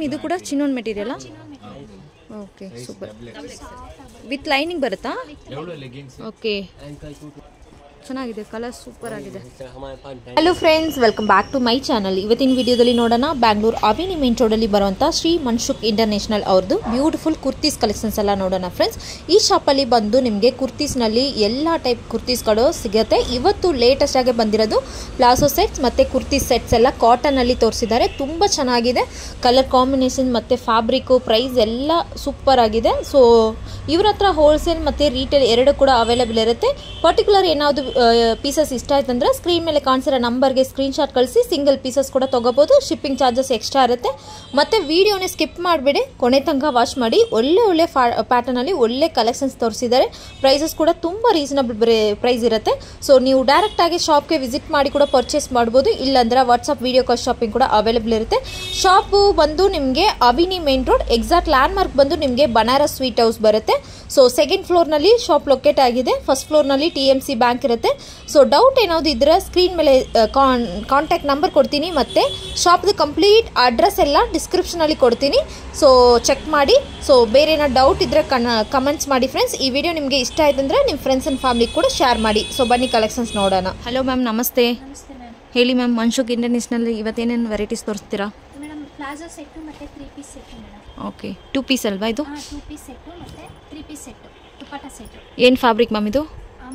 ಇದು ಕೂಡ chinon material. Okay super. With lining ಬರುತ್ತಾ? ಓಕೆ ಚೆನ್ನಾಗಿದೆ, ಕಲರ್ ಸೂಪರ್ ಆಗಿದೆ. Hello friends, welcome back to my channel. ಇವತ್ತಿನ ವಿಡಿಯೋದಲ್ಲಿ ನೋಡೋಣ ಬ್ಯಾಂಗ್ಳೂರ್ ಅವಿನಿ ಮೇನ್ ರೋಡಲ್ಲಿ ಬರುವಂಥ ಶ್ರೀ ಮನ್ಸುಖ್ ಇಂಟರ್ನ್ಯಾಷನಲ್ ಅವ್ರದ್ದು ಬ್ಯೂಟಿಫುಲ್ ಕುರ್ತೀಸ್ ಕಲೆಕ್ಷನ್ಸ್ ಎಲ್ಲ ನೋಡೋಣ ಫ್ರೆಂಡ್ಸ್. ಈ ಶಾಪಲ್ಲಿ ಬಂದು ನಿಮಗೆ ಕುರ್ತೀಸ್ನಲ್ಲಿ ಎಲ್ಲ ಟೈಪ್ ಕುರ್ತೀಸ್ಗಳು ಸಿಗುತ್ತೆ. ಇವತ್ತು ಲೇಟೆಸ್ಟ್ ಆಗಿ ಬಂದಿರೋದು ಪ್ಲಾಜೋ ಸೆಟ್ಸ್ ಮತ್ತು ಕುರ್ತೀಸ್ ಸೆಟ್ಸ್ ಎಲ್ಲ ಕಾಟನಲ್ಲಿ ತೋರಿಸಿದ್ದಾರೆ. ತುಂಬ ಚೆನ್ನಾಗಿದೆ, ಕಲರ್ ಕಾಂಬಿನೇಷನ್ ಮತ್ತು ಫ್ಯಾಬ್ರಿಕ್ಕು ಪ್ರೈಸ್ ಎಲ್ಲ ಸೂಪರ್ ಆಗಿದೆ. ಸೊ ಇವ್ರ ಹತ್ರ ಹೋಲ್ಸೇಲ್ ಮತ್ತು ರೀಟೇಲ್ ಎರಡು ಕೂಡ ಅವೈಲೇಬಲ್ ಇರುತ್ತೆ. ಪರ್ಟಿಕ್ಯುಲರ್ ಏನಾದರೂ ಪೀಸಸ್ ಇಷ್ಟ ಆಯ್ತು ಅಂದರೆ ಸ್ಕ್ರೀನ್ ಮೇಲೆ ಕಾಣಿಸಿರೋ ನಂಬರ್ಗೆ ಸ್ಕ್ರೀನ್ಶಾಟ್ ಕಳಿಸಿ ಸಿಂಗಲ್ ಪೀಸಸ್ ಕೂಡ ತೊಗೋಬೋದು. ಶಿಪ್ಪಿಂಗ್ ಚಾರ್ಜಸ್ ಎಕ್ಸ್ಟ್ರಾ ಇರುತ್ತೆ. ಮತ್ತು ವೀಡಿಯೋನೇ ಸ್ಕಿಪ್ ಮಾಡಿಬಿಡಿ, ಕೊನೆ ತನಕ ವಾಚ್ ಮಾಡಿ. ಒಳ್ಳೆ ಪ್ಯಾಟರ್ನಲ್ಲಿ ಒಳ್ಳೆ ಕಲೆಕ್ಷನ್ಸ್ ತೋರಿಸಿದ್ದಾರೆ. ಪ್ರೈಸಸ್ ಕೂಡ ತುಂಬ ರೀಸನಬಲ್ ಪ್ರೈಸ್ ಇರುತ್ತೆ. ಸೊ ನೀವು ಡೈರೆಕ್ಟಾಗಿ ಶಾಪ್ಗೆ ವಿಸಿಟ್ ಮಾಡಿ ಕೂಡ ಪರ್ಚೇಸ್ ಮಾಡ್ಬೋದು. ಇಲ್ಲಾಂದ್ರೆ ವಾಟ್ಸಪ್ ವೀಡಿಯೋ ಕಾಲ್ ಶಾಪಿಂಗ್ ಕೂಡ ಅವೈಲೇಬಲ್ ಇರುತ್ತೆ. ಶಾಪು ಬಂದು ನಿಮಗೆ avenue main road, exact landmark ಬಂದು ನಿಮಗೆ ಬನಾರಸ್ ಸ್ವೀಟ್ ಹೌಸ್ ಬರುತ್ತೆ. ಸೊ ಸೆಕೆಂಡ್ ಫ್ಲೋರ್ನಲ್ಲಿ ಶಾಪ್ ಲೊಕೇಟ್ ಆಗಿದೆ. ಫಸ್ಟ್ ಫ್ಲೋರ್ನಲ್ಲಿ TMC ಬ್ಯಾಂಕ್ ಇರುತ್ತೆ. ಸೊ ಡೌಟ್ ಏನಾದ್ರು ಇದ್ರೆ ಸ್ಕ್ರೀನ್ ಮೇಲೆ ಕಾಂಟ್ಯಾಕ್ಟ್ ನಂಬರ್ ಕೊಡ್ತೀನಿ, ಮತ್ತು ಶಾಪ್ದು ಕಂಪ್ಲೀಟ್ ಅಡ್ರೆಸ್ ಎಲ್ಲ ಡಿಸ್ಕ್ರಿಪ್ಷನಲ್ಲಿ ಕೊಡ್ತೀನಿ. ಸೊ ಚೆಕ್ ಮಾಡಿ. ಸೊ ಬೇರೆ ಏನೋ ಡೌಟ್ ಇದ್ದರೆ ಕಮೆಂಟ್ಸ್ ಮಾಡಿ ಫ್ರೆಂಡ್ಸ್. ಈ ವಿಡಿಯೋ ನಿಮಗೆ ಇಷ್ಟ ಆಯ್ತು ಅಂದರೆ ನಿಮ್ಮ ಫ್ರೆಂಡ್ಸ್ ಆ್ಯಂಡ್ ಫ್ಯಾಮಿಲಿ ಕೂಡ ಶೇರ್ ಮಾಡಿ. ಸೊ ಬನ್ನಿ ಕಲೆಕ್ಷನ್ಸ್ ನೋಡೋಣ. ಹಲೋ ಮ್ಯಾಮ್, ನಮಸ್ತೆ. ಹೇಳಿ ಮ್ಯಾಮ್, ಮನ್ಸುಖ್ ಇಂಟರ್ನ್ಯಾಷನಲ್ ಇವತ್ತೇನೇನು ವೆರೈಟೀಸ್ ತೋರಿಸ್ತೀರಾ? ಮೇಡಮ್ ಪ್ಲಾಜೋ ಸೆಟ್ಟು ಮತ್ತು 3 piece set madam. Okay, 2 piece ಅಲ್ವಾ ಇದು? 2 ಪೀಸ್ ಸೆಟ್ಟು ಮತ್ತು 3 ಪೀಸ್ ಸೆಟ್ಟು, ದುಪಟ್ಟ ಸೆಟ್ಟು. ಏನು ಫ್ಯಾಬ್ರಿಕ್ ಮ್ಯಾಮ್ ಇದು?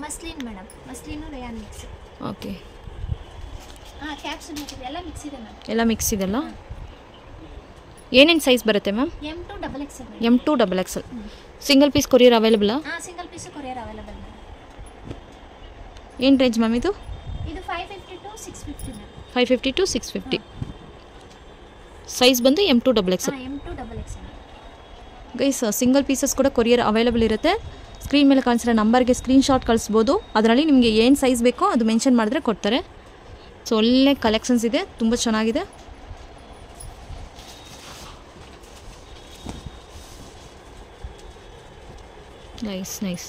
Muslin madam, muslin rayon mix. Okay, capsule material ಎಲ್ಲ ಮಿಕ್ಸ್ ಇದೆ ಮ್ಯಾಮ್. ಎಲ್ಲ ಮಿಕ್ಸ್ ಇದೆಲ್ಲ. ಏನೇನು ಸೈಜ್ ಬರುತ್ತೆ ma'am? M2XXL. M2XXL. Single piece courier ಅವೈಲೇಬಲಾ? Single piece courier available madam. ಏನು ರೇಂಜ್ ಮ್ಯಾಮ್ ಇದು? ಇದು 550 to 650 ಮ್ಯಾಮ್. 550 to 650. ಸೈಜ್ ಬಂದು M2XXL. M2XXL. Guys, single pieces ಕೂಡ ಕೊರಿಯರ್ ಅವೈಲೇಬಲ್ ಇರುತ್ತೆ. ಸ್ಕ್ರೀನ್ ಮೇಲೆ ಕಾಣಿಸಿರೋ ನಂಬರ್ಗೆ ಸ್ಕ್ರೀನ್ಶಾಟ್ ಕಳಿಸ್ಬೋದು. ಅದರಲ್ಲಿ ನಿಮಗೆ ಏನು ಸೈಜ್ ಬೇಕೋ ಅದು ಮೆನ್ಷನ್ ಮಾಡಿದ್ರೆ ಕೊಡ್ತಾರೆ. ಸೊ ಒಳ್ಳೆ ಕಲೆಕ್ಷನ್ಸ್ ಇದೆ, ತುಂಬ ಚೆನ್ನಾಗಿದೆ. Nice nice.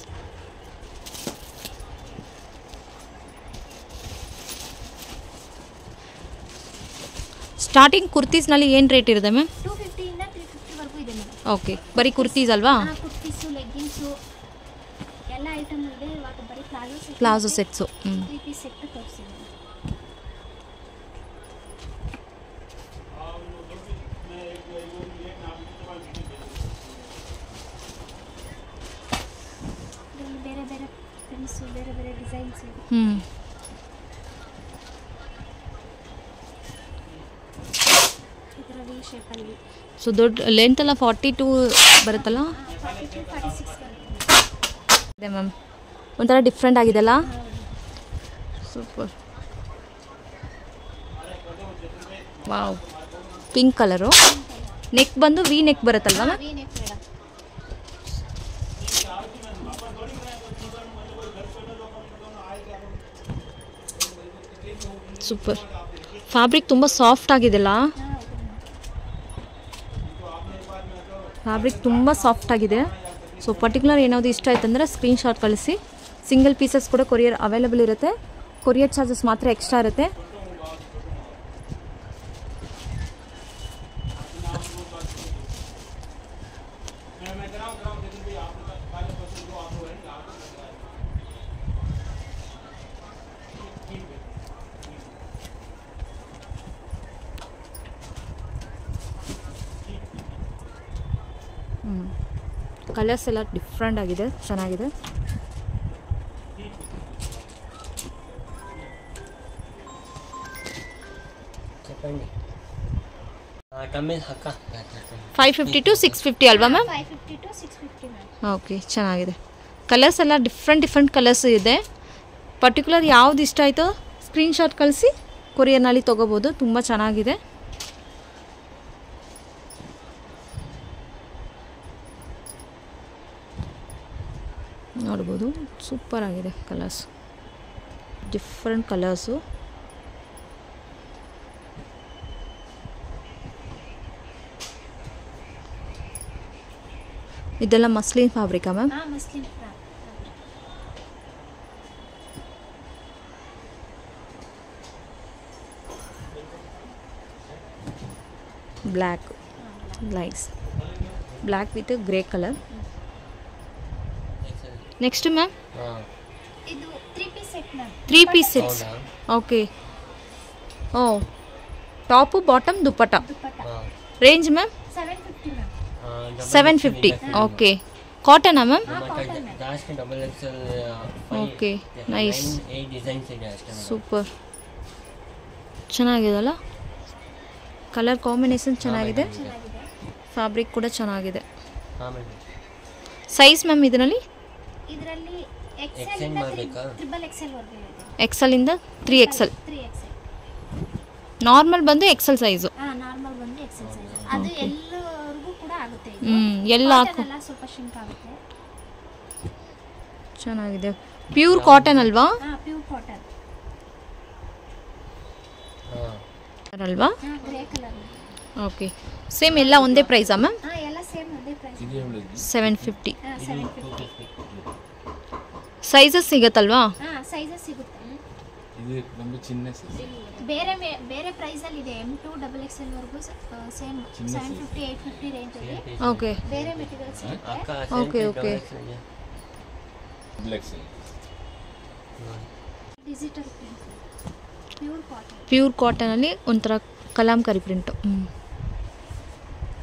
ಸ್ಟಾರ್ಟಿಂಗ್ ಕುರ್ತೀಸ್ನಲ್ಲಿ ಏನು ರೇಟ್ ಇರುತ್ತೆ ಮ್ಯಾಮ್? 250 ಇಂದ 350 ವರೆಗೂ ಇದೆ ಮೇಡಮ್. ಓಕೆ, ಬರೀ ಕುರ್ತೀಸ್ ಅಲ್ವಾ? ಕುರ್ತೀಸು, ಲೆಗ್ಗಿನ್ಸು ಎಲ್ಲ ಐಟಮ್ ಇದೆ. ಇವಾಗ ಬರೀ ಪ್ಲಾಜೋ ಸೆಟ್ಸು. 3 ಪೀಸ್ ಸೆಟ್ ತೋರಿಸಿದೆ. ಬೇರೆ ಬೇರೆ ಪ್ರಿಂಟ್ಸು, ಬೇರೆ ಬೇರೆ ಡಿಸೈನ್ಸ್ ಇದೆ. ಶೇಪಲ್ಲಿ. ಸೊ ದೊಡ್ಡ ಲೆಂತ್ ಎಲ್ಲ 42 ಬರುತ್ತಲ್ಲ? 46 ಇದೆ ಮ್ಯಾಮ್. ಒಂಥರ ಡಿಫ್ರೆಂಟ್ ಆಗಿದೆಲ್ಲ, super. Wow, pink colour. Neck ಬಂದು ವಿ ನೆಕ್ ಬರುತ್ತಲ್ವ ಮ್ಯಾಮ್? ಸೂಪರ್. ಫ್ಯಾಬ್ರಿಕ್ ತುಂಬ ಸಾಫ್ಟ್ ಆಗಿದೆಲ್ಲ. ಫ್ಯಾಬ್ರಿಕ್ ತುಂಬ ಸಾಫ್ಟ್ ಆಗಿದೆ. ಸೊ ಪರ್ಟಿಕ್ಯುಲರ್ ಏನಾದರೂ ಇಷ್ಟ ಆಯ್ತು ಅಂದರೆ ಸ್ಕ್ರೀನ್ಶಾಟ್ ಕಳಿಸಿ. ಸಿಂಗಲ್ ಪೀಸಸ್ ಕೂಡ ಕೊರಿಯರ್ ಅವೈಲೇಬಲ್ ಇರುತ್ತೆ. ಕೊರಿಯರ್ ಚಾರ್ಜಸ್ ಮಾತ್ರ ಎಕ್ಸ್ಟ್ರಾ ಇರುತ್ತೆ. ಕಲರ್ಸ್ ಎಲ್ಲ ಡಿಫ್ರೆಂಟ್ ಆಗಿದೆ, ಚೆನ್ನಾಗಿದೆ. $550 to $650 ಅಲ್ವಾ ಮ್ಯಾಮ್? 550 to 650 ma'am. ಓಕೆ, ಚೆನ್ನಾಗಿದೆ. ಕಲರ್ಸ್ ಎಲ್ಲ ಡಿಫ್ರೆಂಟ್ ಕಲರ್ಸ್ ಇದೆ. ಪರ್ಟಿಕ್ಯುಲರ್ ಯಾವ್ದು ಇಷ್ಟ ಆಯಿತೋ ಸ್ಕ್ರೀನ್ಶಾಟ್ ಕಳಿಸಿ ಕೊರಿಯರ್ನಲ್ಲಿ ತೊಗೋಬೋದು. ತುಂಬ ಚೆನ್ನಾಗಿದೆ. ನೋಡ್ಬೋದು, ಸೂಪರ್ ಆಗಿದೆ. Colours different colours. ಇದೆಲ್ಲ ಮಸ್ಲಿನ್ ಫ್ಯಾಬ್ರಿಕಾ ma'am? Muslin black. Nice black with grey colour. Next ma'am ಇದು 3 piece set ma'am. 3 piece sets. Okay. ಓ top bottom dupatta. Range ma'am 750 ma'am. 750. Okay. ಕಾಟನಾ ಮ್ಯಾಮ್? Okay nice super. ಚೆನ್ನಾಗಿದೆ ಅಲ್ಲ, colour combination ಚೆನ್ನಾಗಿದೆ, fabric ಕೂಡ ಚೆನ್ನಾಗಿದೆ. ಸೈಜ್ ಮ್ಯಾಮ್ ಇದರಲ್ಲಿ XL ಇಂದ XXL ವರೆಗೂ ಇದೆ. XL ಇಂದ 3XL. ನಾರ್ಮಲ್ ಬಂದು XL ಸೈಜು. ನಾರ್ಮಲ್ ಬಂದು XL ಸೈಜ್. ಅದು ಎಲ್ಲರಿಗೂ ಕೂಡ ಆಗುತ್ತೆ. ಎಲ್ಲ ಸ್ವಲ್ಪ ಶಿಂಕ್ ಆಗುತ್ತೆ. ಚೆನ್ನಾಗಿದೆ. ಪ್ಯೂರ್ ಕಾಟನ್ ಅಲ್ವಾ? ಪ್ಯೂರ್ ಕಾಟನ್ ಅಲ್ವಾ? Grey colour. ಓಕೆ. ಸೇಮ್ ಎಲ್ಲ ಒಂದೇ ಪ್ರೈಸಾ ಮ್ಯಾಮ್? ಎಲ್ಲ ಸೇಮ್ ಒಂದೇ ಪ್ರೈಸ್. 750. 750. ಸೈಜಸ್ ಸಿಗುತ್ತಲ್ವಾ? ಸೈಜಸ್ ಸಿಗುತ್ತೆ. ಇದು ನಮ್ಮ ಚಿನ್ನ ಸೈಜ್. ಬೇರೆ ಬೇರೆ ಪ್ರೈಸ್ ಅಲ್ಲಿ ಇದೆ. M2 XXL ವರೆಗೂ ಸೇಮ್ 750 850 ರೇಂಜ್ ಅಲ್ಲಿ. ಓಕೆ. ಬೇರೆ ಮೆಟೀರಿಯಲ್ಸ್ ಇದೆ. Okay okay. Black size. Digital print. Pure cotton. Pure cotton ಅಲ್ಲಿ ಒಂಥರ ಕಲಾಂಕರಿ ಪ್ರಿಂಟ್.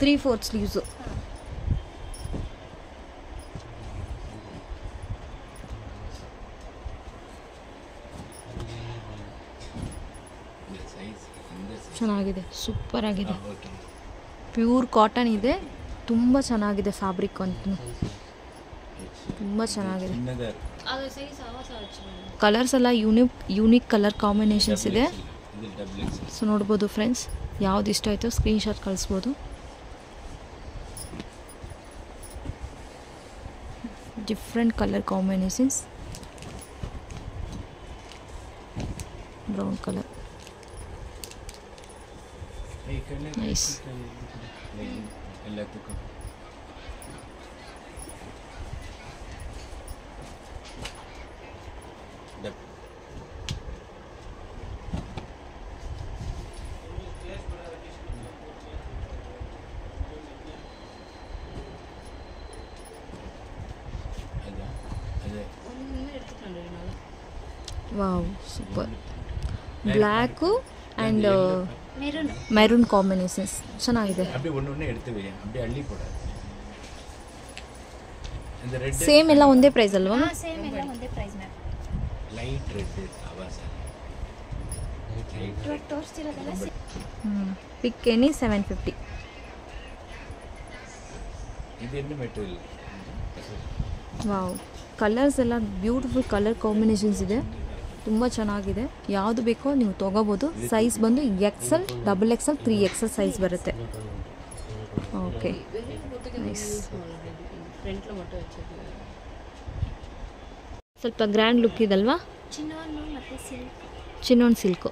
3/4 ಸ್ಲೀವ್ಸು. ಚೆನ್ನಾಗಿದೆ, ಸೂಪರ್ ಆಗಿದೆ. ಪ್ಯೂರ್ ಕಾಟನ್ ಇದೆ, ತುಂಬ ಚೆನ್ನಾಗಿದೆ ಫ್ಯಾಬ್ರಿಕ್ ಅಂತ, ತುಂಬ ಚೆನ್ನಾಗಿದೆ. ಕಲರ್ಸ್ ಎಲ್ಲ ಯೂನಿಕ್ ಕಲರ್ ಕಾಂಬಿನೇಷನ್ಸ್ ಇದೆ. ಸೊ ನೋಡ್ಬೋದು ಫ್ರೆಂಡ್ಸ್, ಯಾವ್ದು ಇಷ್ಟ ಆಯಿತು ಸ್ಕ್ರೀನ್ಶಾಟ್ ಕಳಿಸ್ಬೋದು. Different colour combinations. Brown colour nice. Wow super. Black and maroon combinations ಚೆನ್ನಾಗಿದೆ. ಸೇಮ್ ಎಲ್ಲ ಒಂದೇ ಪ್ರೈಸ್ ಅಲ್ವಾ? ಸೇಮ್ ಎಲ್ಲ ಒಂದೇ ಪ್ರೈಸ್ ಮ್ಯಾಮ್. ಲೈಟ್ ರೆಡ್ ತೋರಿಸ್ತಿರೋದೆಲ್ಲ ಪಿಕ್ ಎನಿ 750. ಇದೆಲ್ಲ ಮೆಟೀರಿಯಲ್. ವಾವ್, ಕಲರ್ಸ್ ಎಲ್ಲ ಬ್ಯೂಟಿಫುಲ್ ಕಲರ್ ಕಾಂಬಿನೇಷನ್ಸ್ ಇದೆ, ತುಂಬ ಚೆನ್ನಾಗಿದೆ. ಯಾವುದು ಬೇಕೋ ನೀವು ತೊಗೋಬೋದು. ಸೈಜ್ ಬಂದು XL, XXL, 3XL ಸೈಜ್ ಬರುತ್ತೆ. Okay nice. ಸ್ವಲ್ಪ ಗ್ರ್ಯಾಂಡ್ ಲುಕ್ ಇದಲ್ವಾ? ಚಿನ್ನೋನ್ ಸಿಲ್ಕು.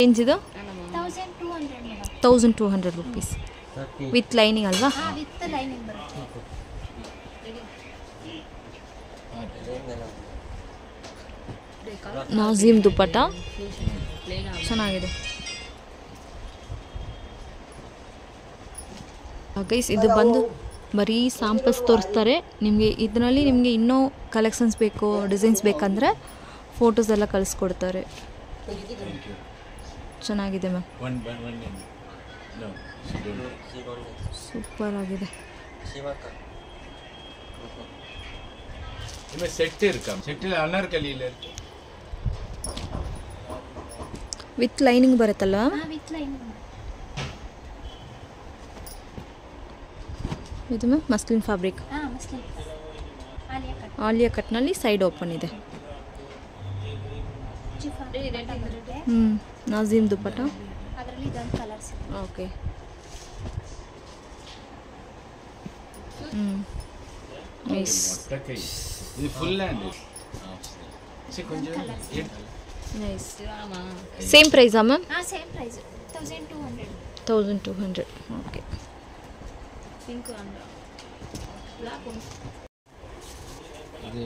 ರೇಂಜ್ ಇದು 1200 ರುಪೀಸ್ ವಿತ್ ಲೈನಿಂಗ್ ಅಲ್ವಾ? ವಿತ್ ಲೈನಿಂಗ್ ಬರುತ್ತೆ. ನಾಜೀಮ್ ದುಪ್ಪಟ್ಟ ಚೆನ್ನಾಗಿದೆ ಗೈಸ್. ಇದು ಬಂದು ಬರೀ ಸ್ಯಾಂಪಲ್ಸ್ ತೋರಿಸ್ತಾರೆ ನಿಮಗೆ. ಇದರಲ್ಲಿ ನಿಮಗೆ ಇನ್ನೂ ಕಲೆಕ್ಷನ್ಸ್ ಬೇಕು, ಡಿಸೈನ್ಸ್ ಬೇಕಂದರೆ ಫೋಟೋಸ್ ಎಲ್ಲ ಕಳಿಸ್ಕೊಡ್ತಾರೆ. ಚೆನ್ನಾಗಿದೆ ಮ್ಯಾಮ್, ಸೂಪರ್ ಆಗಿದೆ. ವಿತ್ ಲೈನಿಂಗ್ ಬರುತ್ತಲ್ವಾ? With lining. ಇದು ಮ್ಯಾಮ್ ಮಸ್ಲಿನ್ ಫ್ಯಾಬ್ರಿಕ್. ಆಲಿಯಾ ಕಟ್ನಲ್ಲಿ ಸೈಡ್ ಓಪನ್ ಇದೆ. ನಾಜೀಮ್ ದುಪ್ಪಟ್ಟ. ಅದರಲ್ಲಿ ಇದೊಂದು ಕಲರ್ಸ್. ಓಕೆ. ನೈಸ್. ಇದು ಫುಲ್ ಹ್ಯಾಂಡ್. ನೈಸ್. ಸೇಮ್ ಪ್ರೈಸಾ ma'am? Same price 1200. 1200. Okay. Pink and black. ಇದು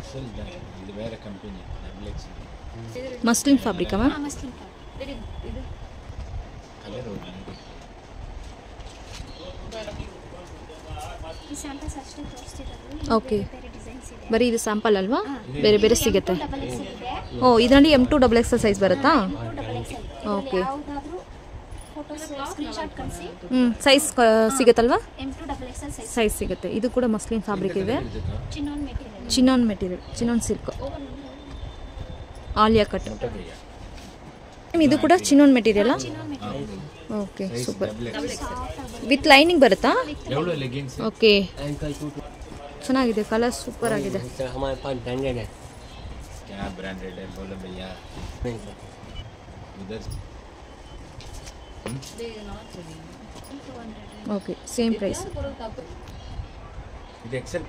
एक्सेल ಇದು ಬೇರೆ company double XL muslin fabric ಅಮ್ಮ ಮಸ್ಲಿನ್ ಕಲರ್ ಹೋಗಿ ಈ ಸ್ಯಾಂಪಲ್ಸ್ ಅಷ್ಟೇ ತೋರಿಸ್ತಿರೋದು. ಓಕೆ ಬೇರೆ ಡಿಸೈನ್ಸ್ ಇದೆ. ಬರೀ ಇದು ಸ್ಯಾಂಪಲ್ ಅಲ್ವಾ ಬೇರೆ ಬೇರೆ ಸಿಗುತ್ತೆ ಡಬಲ್ ಎಕ್ಸೆಲ್ ಇದೆ. ಓ ಇದರಲ್ಲಿ M2 XXL ಸೈಜ್ ಬರುತ್ತಾ ಡಬಲ್ ಎಕ್ಸೆಲ್. ಓಕೆ ಯಾವುದಾದ್ರೂ ಫೋಟೋಸ್ ಸ್ಕ್ರೀನ್‌ಶಾಟ್ ಕಳಿಸಿ. ಸೈಜ್ ಸಿಗುತ್ತಲ್ವಾ M2 XXL ಸೈಜ್. ಸೈಜ್ ಸಿಗುತ್ತೆ. ಇದು ಕೂಡ ಮಸ್ಲಿನ್ ಫ್ಯಾಬ್ರಿಕ್ ಇದೆ. Chinon material. Chinon silk Alia cut. ಇದು ಕೂಡ chinon material. Okay super. With lining ಬರುತ್ತಾ? ಎವಳು ಲೆಗಿಂಗ್ಸ್ ಓಕೆ ಚೆನ್ನಾಗಿದೆ. ಕಲರ್ ಸೂಪರ್ ಆಗಿದೆ. हमारे पास ब्रांडेड है क्या ब्रांडेड है बोलो भैया उधर ಓಕೆ ಸೇಮ್ ಪ್ರೈಸ್. ಇದು ಎಕ್ಸೆಲ್